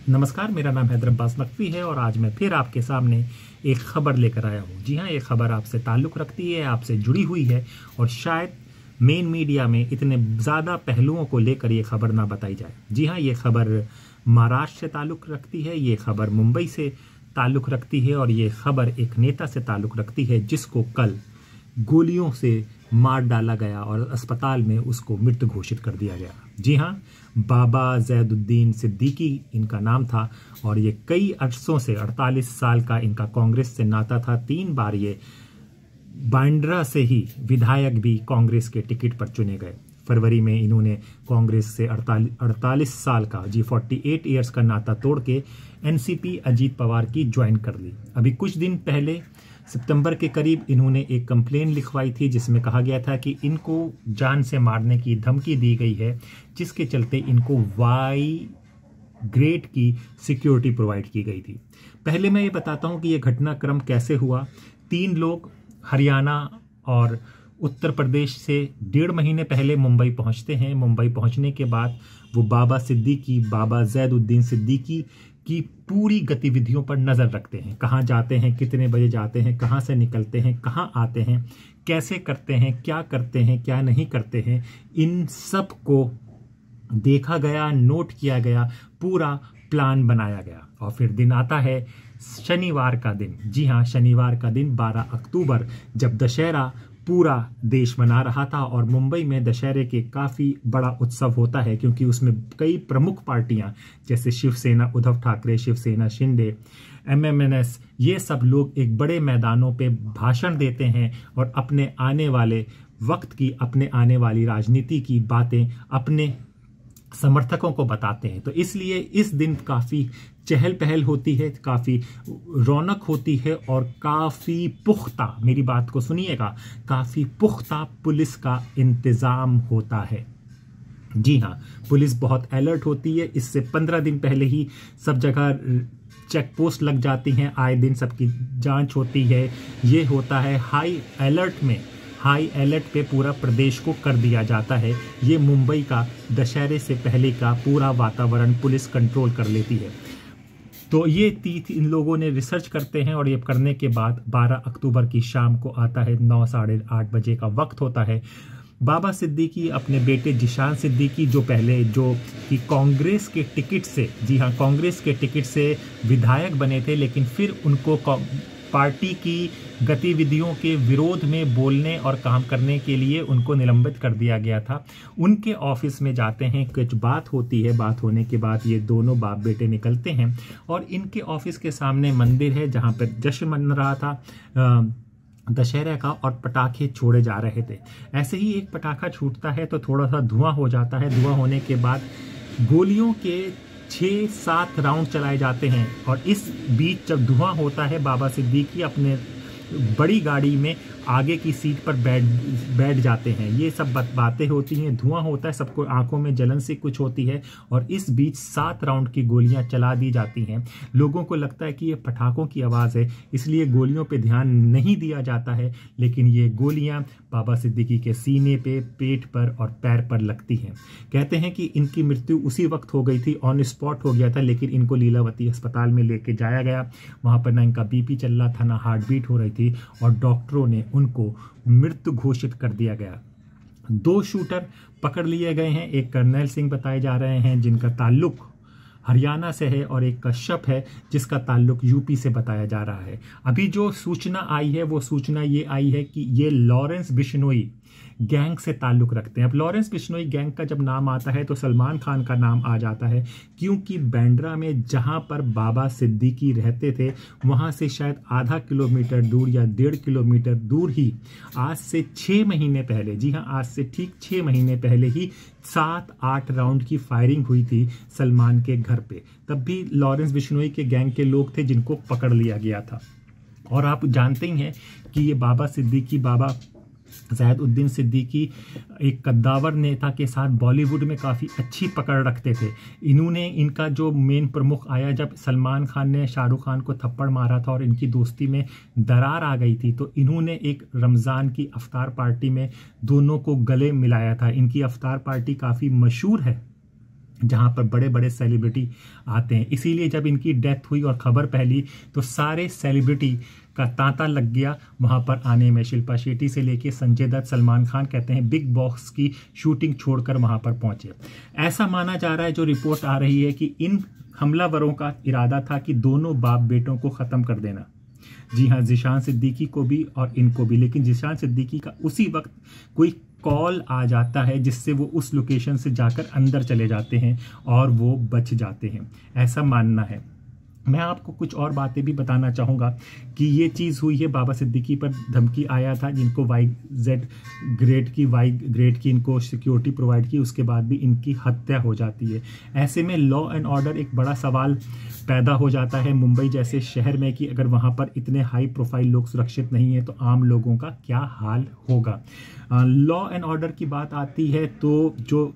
नमस्कार, मेरा नाम हैदर अब्बास नकवी है और आज मैं फिर आपके सामने एक खबर लेकर आया हूँ। जी हाँ, ये खबर आपसे ताल्लुक़ रखती है, आपसे जुड़ी हुई है और शायद मेन मीडिया में इतने ज़्यादा पहलुओं को लेकर ये खबर ना बताई जाए। जी हाँ, ये खबर महाराष्ट्र से ताल्लुक़ रखती है, ये खबर मुंबई से ताल्लुक़ रखती है और ये खबर एक नेता से ताल्लुक़ रखती है जिसको कल गोलियों से मार डाला गया और अस्पताल में उसको मृत घोषित कर दिया गया। जी हाँ, बाबा ज़ैदुद्दीन सिद्दीकी इनका नाम था और ये कई अरसों से 48 साल का इनका कांग्रेस से नाता था। 3 बार ये बांद्रा से ही विधायक भी कांग्रेस के टिकट पर चुने गए। फरवरी में इन्होंने कांग्रेस से 48 साल का 48 ईयर्स का नाता तोड़ के एनसीपी अजीत पवार की ज्वाइन कर ली। अभी कुछ दिन पहले सितंबर के करीब इन्होंने एक कंप्लेन लिखवाई थी जिसमें कहा गया था कि इनको जान से मारने की धमकी दी गई है, जिसके चलते इनको वाई ग्रेड की सिक्योरिटी प्रोवाइड की गई थी। पहले मैं ये बताता हूँ कि ये घटनाक्रम कैसे हुआ। 3 लोग हरियाणा और उत्तर प्रदेश से 1.5 महीने पहले मुंबई पहुंचते हैं। मुंबई पहुंचने के बाद वो बाबा ज़ैदुद्दीन सिद्दीकी की पूरी गतिविधियों पर नज़र रखते हैं। कहाँ जाते हैं, कितने बजे जाते हैं, कहाँ से निकलते हैं, कहाँ आते हैं, कैसे करते हैं, क्या नहीं करते हैं, इन सब को देखा गया, नोट किया गया, पूरा प्लान बनाया गया। और फिर दिन आता है शनिवार का दिन। जी हाँ, शनिवार का दिन 12 अक्टूबर, जब दशहरा पूरा देश मना रहा था और मुंबई में दशहरे के काफ़ी बड़ा उत्सव होता है, क्योंकि उसमें कई प्रमुख पार्टियां जैसे शिवसेना उद्धव ठाकरे, शिवसेना शिंदे, एमएमएनएस, ये सब लोग एक बड़े मैदानों पे भाषण देते हैं और अपने आने वाले वक्त की, अपने आने वाली राजनीति की बातें अपने समर्थकों को बताते हैं। तो इसलिए इस दिन काफ़ी चहल पहल होती है, काफ़ी रौनक होती है और काफ़ी पुख्ता, मेरी बात को सुनिएगा, काफ़ी पुख्ता पुलिस का इंतज़ाम होता है। जी हाँ, पुलिस बहुत अलर्ट होती है। इससे 15 दिन पहले ही सब जगह चेक पोस्ट लग जाती हैं, आए दिन सबकी जांच होती है। ये होता है हाई अलर्ट पे पूरा प्रदेश को कर दिया जाता है। ये मुंबई का दशहरे से पहले का पूरा वातावरण पुलिस कंट्रोल कर लेती है। तो ये इन लोगों ने रिसर्च करते हैं और ये करने के बाद 12 अक्टूबर की शाम को आता है, 9 साढ़े 8 बजे का वक्त होता है। बाबा सिद्दीकी अपने बेटे जिशान सिद्दीकी, जो पहले कि कांग्रेस के टिकट से, जी हाँ, कांग्रेस के टिकट से विधायक बने थे, लेकिन फिर उनको पार्टी की गतिविधियों के विरोध में बोलने और काम करने के लिए उनको निलंबित कर दिया गया था। उनके ऑफिस में जाते हैं, कुछ बात होती है। बात होने के बाद ये दोनों बाप बेटे निकलते हैं और इनके ऑफिस के सामने मंदिर है जहाँ पर जश्न मन रहा था दशहरा का और पटाखे छोड़े जा रहे थे। ऐसे ही एक पटाखा छूटता है तो थोड़ा सा धुआं हो जाता है। धुआं होने के बाद गोलियों के 6-7 राउंड चलाए जाते हैं और इस बीच जब धुआं होता है, बाबा सिद्दीकी अपने बड़ी गाड़ी में आगे की सीट पर बैठ जाते हैं। ये सब बातें होती हैं, धुआं होता है, सबको आंखों में जलन सी कुछ होती है और इस बीच 7 राउंड की गोलियां चला दी जाती हैं। लोगों को लगता है कि ये पटाखों की आवाज़ है, इसलिए गोलियों पे ध्यान नहीं दिया जाता है, लेकिन ये गोलियां बाबा सिद्दीकी के सीने पे, पेट पर और पैर पर लगती हैं। कहते हैं कि इनकी मृत्यु उसी वक्त हो गई थी, ऑन स्पॉट हो गया था, लेकिन इनको लीलावती अस्पताल में लेके जाया गया। वहाँ पर ना इनका बीपी चल रहा था, ना हार्ट बीट हो रही थी और डॉक्टरों ने उनको मृत घोषित कर दिया गया। 2 शूटर पकड़ लिए गए हैं। एक कर्नल सिंह बताए जा रहे हैं जिनका ताल्लुक हरियाणा से है और एक कश्यप है जिसका ताल्लुक यूपी से बताया जा रहा है। अभी जो सूचना आई है वो सूचना ये आई है कि ये लॉरेंस बिश्नोई गैंग से ताल्लुक रखते हैं। अब लॉरेंस बिश्नोई गैंग का जब नाम आता है तो सलमान खान का नाम आ जाता है, क्योंकि बांद्रा में जहां पर बाबा सिद्दीकी रहते थे वहां से शायद आधा किलोमीटर दूर या 1.5 किलोमीटर दूर ही आज से 6 महीने पहले, जी हाँ, आज से ठीक 6 महीने पहले ही 7-8 राउंड की फायरिंग हुई थी सलमान के घर पे। तब भी लॉरेंस बिश्नोई के गैंग के लोग थे जिनको पकड़ लिया गया था। और आप जानते ही हैं कि ये बाबा ज़ैदुद्दीन सिद्दीकी एक कद्दावर नेता के साथ बॉलीवुड में काफ़ी अच्छी पकड़ रखते थे। इनका जो मेन प्रमुख आया जब सलमान खान ने शाहरुख खान को थप्पड़ मारा था और इनकी दोस्ती में दरार आ गई थी, तो इन्होंने एक रमज़ान की अफ्तार पार्टी में दोनों को गले मिलाया था। इनकी अफ्तार पार्टी काफ़ी मशहूर है जहां पर बड़े बड़े सेलिब्रिटी आते हैं। इसीलिए जब इनकी डेथ हुई और खबर फैली तो सारे सेलिब्रिटी का तांता लग गया वहां पर आने में। शिल्पा शेट्टी से लेके संजय दत्त, सलमान खान कहते हैं बिग बॉस की शूटिंग छोड़कर वहां पर पहुंचे। ऐसा माना जा रहा है, जो रिपोर्ट आ रही है, कि इन हमलावरों का इरादा था कि दोनों बाप बेटों को खत्म कर देना। जी हाँ, ज़ीशान सिद्दीकी को भी और इनको भी। लेकिन ज़ीशान सिद्दीकी का उसी वक्त कोई कॉल आ जाता है जिससे वो उस लोकेशन से जाकर अंदर चले जाते हैं और वो बच जाते हैं, ऐसा मानना है। मैं आपको कुछ और बातें भी बताना चाहूँगा कि ये चीज़ हुई है, बाबा सिद्दीकी पर धमकी आया था, जिनको वाई ग्रेड की इनको सिक्योरिटी प्रोवाइड की, उसके बाद भी इनकी हत्या हो जाती है। ऐसे में लॉ एंड ऑर्डर एक बड़ा सवाल पैदा हो जाता है मुंबई जैसे शहर में, कि अगर वहाँ पर इतने हाई प्रोफाइल लोग सुरक्षित नहीं है तो आम लोगों का क्या हाल होगा। लॉ एंड ऑर्डर की बात आती है तो जो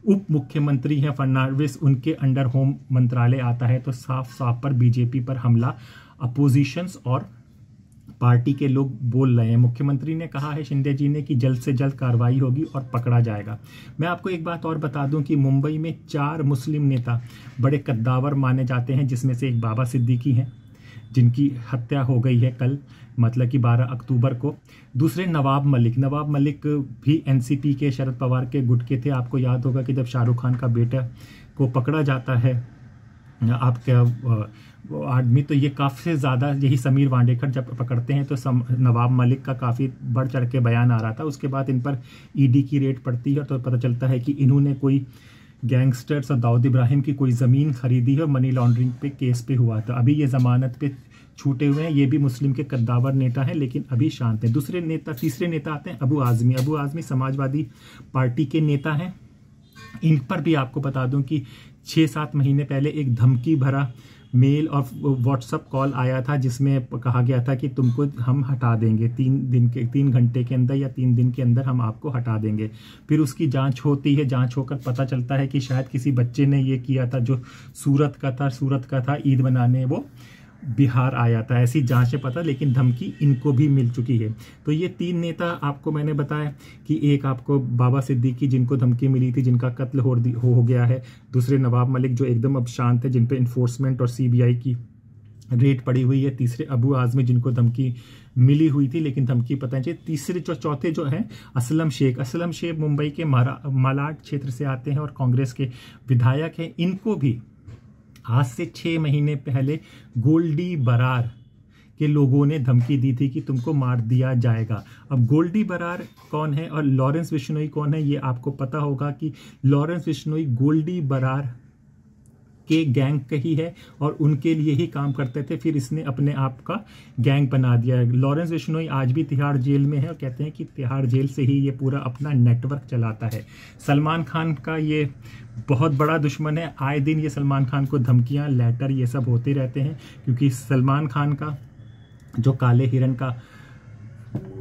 उप मुख्यमंत्री हैं फडणवीस, उनके अंडर होम मंत्रालय आता है, तो साफ साफ पर बीजेपी पर हमला अपोजिशंस और पार्टी के लोग बोल रहे हैं। मुख्यमंत्री ने कहा है, शिंदे जी ने, कि जल्द से जल्द कार्रवाई होगी और पकड़ा जाएगा। मैं आपको एक बात और बता दूं कि मुंबई में 4 मुस्लिम नेता बड़े कद्दावर माने जाते हैं, जिसमें से एक बाबा सिद्दीकी हैं जिनकी हत्या हो गई है कल, मतलब कि 12 अक्टूबर को। दूसरे नवाब मलिक भी एनसीपी के, शरद पवार के गुट के थे। आपको याद होगा कि जब शाहरुख खान का बेटा को पकड़ा जाता है आपका आदमी, तो ये काफ़ी ज़्यादा, यही समीर वांडेकर जब पकड़ते हैं तो नवाब मलिक का काफ़ी बढ़ चढ़ के बयान आ रहा था। उसके बाद इन पर ईडी की रेड पड़ती है तो पता चलता है कि इन्होंने कोई गैंगस्टर्स और दाऊद इब्राहिम की कोई ज़मीन खरीदी है और मनी लॉन्ड्रिंग पे केस पे हुआ था। अभी ये ज़मानत पे छूटे हुए हैं। ये भी मुस्लिम के कद्दावर नेता हैं, लेकिन अभी शांत हैं। तीसरे नेता आते हैं अबू आज़मी समाजवादी पार्टी के नेता हैं। इन पर भी आपको बता दूं कि 6-7 महीने पहले एक धमकी भरा मेल और व्हाट्सएप कॉल आया था, जिसमें कहा गया था कि तुमको हम हटा देंगे 3 घंटे के अंदर या 3 दिन के अंदर हम आपको हटा देंगे। फिर उसकी जांच होती है, जांच होकर पता चलता है कि शायद किसी बच्चे ने ये किया था जो सूरत का था ईद मनाने वो बिहार आया था। ऐसी जांच में पता, लेकिन धमकी इनको भी मिल चुकी है। तो ये 3 नेता आपको मैंने बताया कि एक आपको बाबा सिद्दीकी जिनको धमकी मिली थी, जिनका कत्ल हो गया है। दूसरे नवाब मलिक जो एकदम अब शांत है, जिन पे इन्फोर्समेंट और सीबीआई की रेड पड़ी हुई है। तीसरे अबू आज़मी जिनको धमकी मिली हुई थी लेकिन धमकी पता नहीं। तीसरे चौथे जो हैं असलम शेख मुंबई के मालाड क्षेत्र से आते हैं और कांग्रेस के विधायक हैं। इनको भी आज से 6 महीने पहले गोल्डी बरार के लोगों ने धमकी दी थी कि तुमको मार दिया जाएगा। अब गोल्डी बरार कौन है और लॉरेंस बिश्नोई कौन है, ये आपको पता होगा कि लॉरेंस बिश्नोई गोल्डी बरार के गैंग का ही है और उनके लिए ही काम करते थे। फिर इसने अपने आप का गैंग बना दिया है। लॉरेंस बिश्नोई आज भी तिहाड़ जेल में है और कहते हैं कि तिहाड़ जेल से ही ये पूरा अपना नेटवर्क चलाता है। सलमान खान का ये बहुत बड़ा दुश्मन है। आए दिन ये सलमान खान को धमकियां, लेटर ये सब होते रहते हैं, क्योंकि सलमान खान का जो काले हिरन का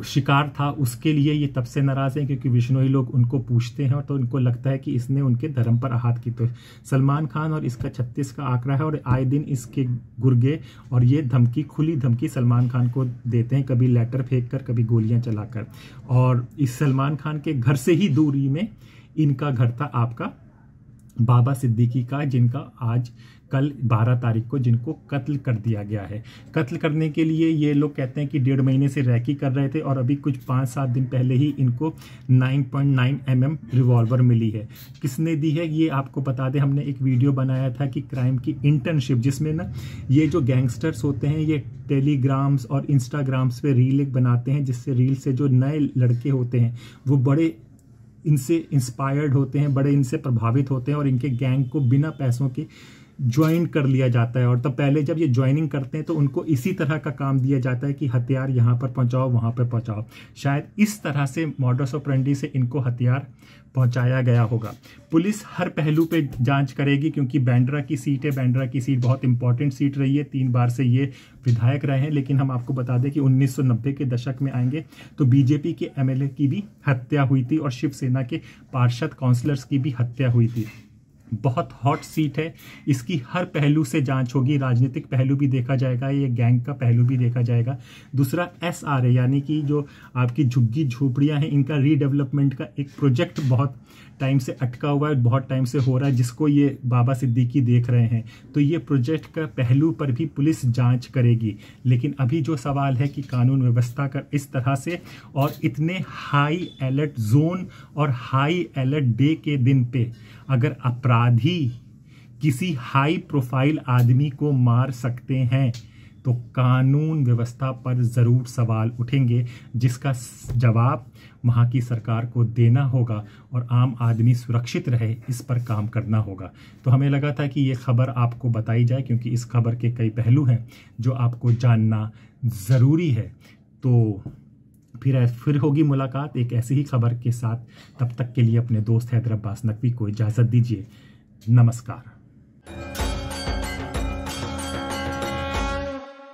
शिकार था उसके लिए ये तब से नाराज हैं क्योंकि बिश्नोई लोग उनको पूछते हैं और तो उनको लगता है कि इसने उनके धर्म पर आघात की। तो सलमान खान और इसका 36 का आंकड़ा है और आए दिन इसके गुर्गे और ये धमकी, खुली धमकी सलमान खान को देते हैं, कभी लेटर फेंक कर, कभी गोलियां चलाकर। और इस सलमान खान के घर से ही दूरी में इनका घर था आपका बाबा सिद्दीकी का, जिनका आज कल 12 तारीख को जिनको कत्ल कर दिया गया है। कत्ल करने के लिए ये लोग कहते हैं कि 1.5 महीने से रैकी कर रहे थे और अभी कुछ 5-7 दिन पहले ही इनको 9.9 mm रिवॉल्वर मिली है। किसने दी है ये आपको बता दें, हमने एक वीडियो बनाया था कि क्राइम की इंटर्नशिप, जिसमें ना ये जो गैंगस्टर्स होते हैं ये टेलीग्राम्स और इंस्टाग्राम्स पे रील बनाते हैं, जिससे रील से जो नए लड़के होते हैं वो बड़े इनसे इंस्पायर्ड होते हैं, बड़े इनसे प्रभावित होते हैं और इनके गैंग को बिना पैसों के ज्वाइन कर लिया जाता है। और तब पहले जब ये ज्वाइनिंग करते हैं तो उनको इसी तरह का काम दिया जाता है कि हथियार यहाँ पर पहुँचाओ, वहाँ पर पहुँचाओ। शायद इस तरह से मॉडस ऑपरेंडी से इनको हथियार पहुँचाया गया होगा। पुलिस हर पहलू पे जांच करेगी क्योंकि बांद्रा की सीट है। बांद्रा की सीट बहुत इंपॉर्टेंट सीट रही है, 3 बार से ये विधायक रहे हैं। लेकिन हम आपको बता दें कि 1990 के दशक में आएंगे तो बीजेपी के एमएलए की भी हत्या हुई थी और शिवसेना के पार्षद काउंसलर्स की भी हत्या हुई थी। बहुत हॉट सीट है, इसकी हर पहलू से जांच होगी। राजनीतिक पहलू भी देखा जाएगा, ये गैंग का पहलू भी देखा जाएगा। दूसरा SRA यानी कि जो आपकी झुग्गी झोपड़ियां हैं, इनका रीडेवलपमेंट का एक प्रोजेक्ट बहुत टाइम से अटका हुआ है, बहुत टाइम से हो रहा है, जिसको ये बाबा सिद्दीकी देख रहे हैं। तो ये प्रोजेक्ट का पहलू पर भी पुलिस जांच करेगी। लेकिन अभी जो सवाल है कि कानून व्यवस्था का इस तरह से और इतने हाई अलर्ट जोन और हाई अलर्ट डे के दिन पे अगर अपराधी किसी हाई प्रोफाइल आदमी को मार सकते हैं तो कानून व्यवस्था पर ज़रूर सवाल उठेंगे, जिसका जवाब वहाँ की सरकार को देना होगा और आम आदमी सुरक्षित रहे, इस पर काम करना होगा। तो हमें लगा था कि ये खबर आपको बताई जाए, क्योंकि इस खबर के कई पहलू हैं जो आपको जानना ज़रूरी है। तो फिर होगी मुलाकात एक ऐसी ही खबर के साथ। तब तक के लिए अपने दोस्त हैदर अब्बास नकवी को इजाज़त दीजिए। नमस्कार।